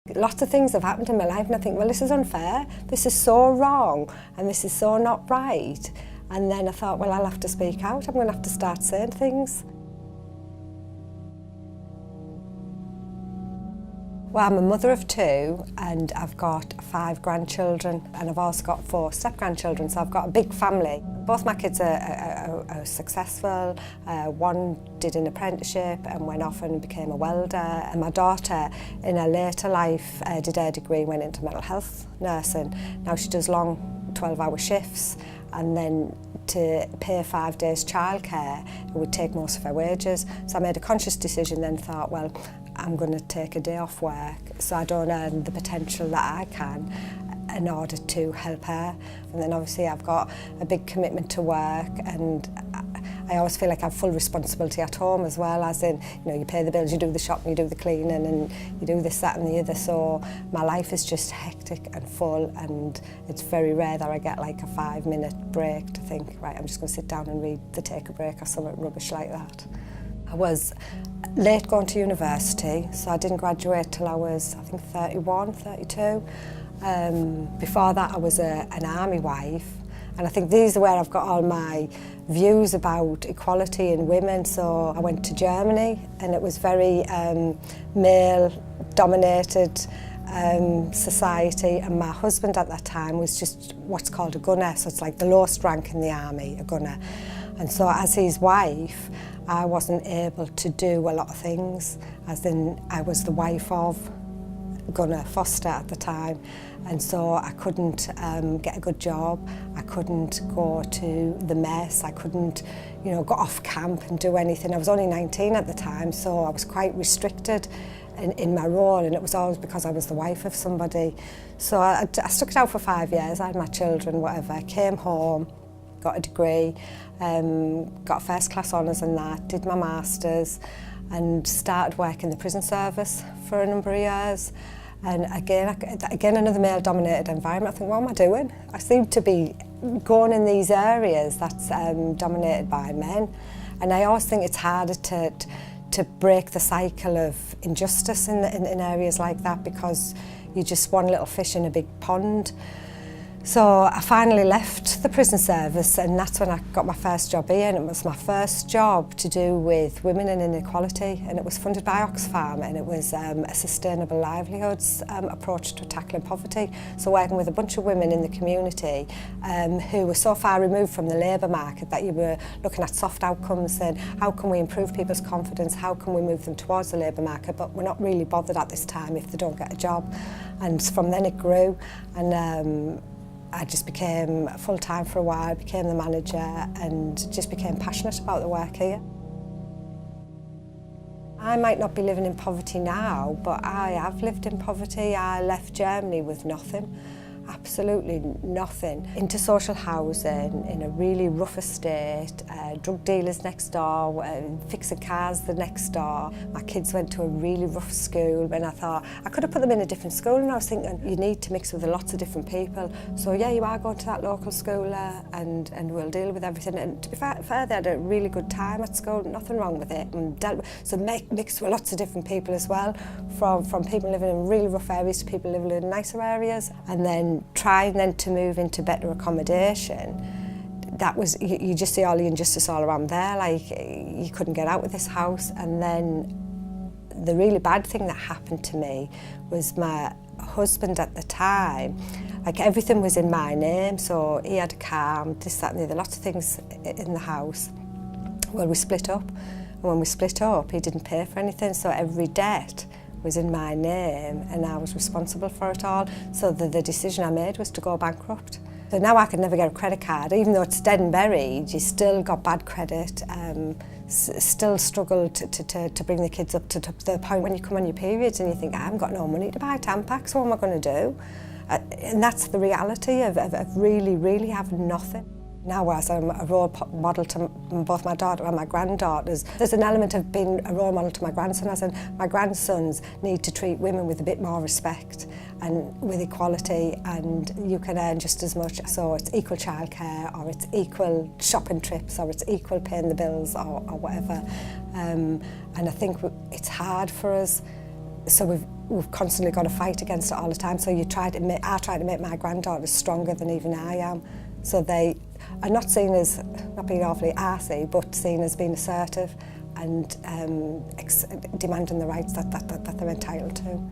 Lots of things have happened in my life and I think, well, this is unfair, this is so wrong and this is so not right. And then I thought, well, I'll have to speak out, I'm going to have to start saying things. Well, I'm a mother of 2 and I've got 5 grandchildren and I've also got 4 step-grandchildren, so I've got a big family. Both my kids are successful. One did an apprenticeship and went off and became a welder. And my daughter, in her later life, did her degree and went into mental health nursing. Now she does long 12-hour shifts, and then to pay 5 days childcare, it would take most of her wages. So I made a conscious decision then, thought, well, I'm going to take a day off work so I don't earn the potential that I can in order to help her. And then obviously I've got a big commitment to work, and I always feel like I have full responsibility at home as well, as in, you know, you pay the bills, you do the shopping, you do the cleaning, and you do this, that and the other. So my life is just hectic and full, and it's very rare that I get like a 5-minute break to think, right, I'm just going to sit down and read the Take a Break or something rubbish like that. I was late going to university, so I didn't graduate till I was, I think, 31, 32. Before that I was an army wife, and I think these are where I've got all my views about equality in women. So I went to Germany and it was very male-dominated society, and my husband at that time was just what's called a gunner, so it's like the lowest rank in the army, a gunner. And so as his wife, I wasn't able to do a lot of things, as in I was the wife of Gunner Foster at the time, and so I couldn't get a good job, I couldn't go to the mess, I couldn't, you know, go off camp and do anything. I was only 19 at the time, so I was quite restricted in my role, and it was always because I was the wife of somebody. So I stuck it out for 5 years, I had my children, whatever. I came home, got a degree, got first class honours in that, did my masters, and started working in the prison service for a number of years. And again another male-dominated environment. I think, what am I doing? I seem to be going in these areas that's dominated by men, and I always think it's harder to break the cycle of injustice in areas like that, because you're just one little fish in a big pond. So I finally left the prison service, and that's when I got my first job here, and it was my first job to do with women and inequality, and it was funded by Oxfam, and it was a sustainable livelihoods approach to tackling poverty. So working with a bunch of women in the community who were so far removed from the labour market that you were looking at soft outcomes and how can we improve people's confidence, how can we move them towards the labour market, but we're not really bothered at this time if they don't get a job. And from then it grew, and I just became full-time for a while, became the manager, and just became passionate about the work here. I might not be living in poverty now, but I have lived in poverty. I left Germany with nothing, absolutely nothing, into social housing in a really rough estate, drug dealers next door, fixing cars the next door. My kids went to a really rough school, and I thought I could have put them in a different school, and I was thinking you need to mix with lots of different people. So yeah, you are going to that local school and we'll deal with everything. And to be fair, they had a really good time at school, nothing wrong with it. And so mixed with lots of different people as well, from people living in really rough areas to people living in nicer areas, and then trying then to move into better accommodation. That was, you just see all the injustice all around there, like you couldn't get out of this house. And then the really bad thing that happened to me was my husband at the time, like everything was in my name, so he had a car, this, that and the other, lots of things in the house. Well, we split up, and when we split up he didn't pay for anything, so every debt was in my name and I was responsible for it all. So the decision I made was to go bankrupt. So now I could never get a credit card, even though it's dead and buried, you still got bad credit, still struggle to bring the kids up to the point when you come on your periods and you think, I haven't got no money to buy Tampax, what am I going to do? And that's the reality of really, really having nothing. Now, as I'm a role model to both my daughter and my granddaughters, there's an element of being a role model to my grandson, as in my grandsons need to treat women with a bit more respect and with equality, and you can earn just as much. So it's equal childcare, or it's equal shopping trips, or it's equal paying the bills, or whatever. And I think it's hard for us. So we've constantly got to fight against it all the time. So I try to make my granddaughters stronger than even I am. So they are not seen as, not being awfully arsey, but seen as being assertive and demanding the rights that they're entitled to.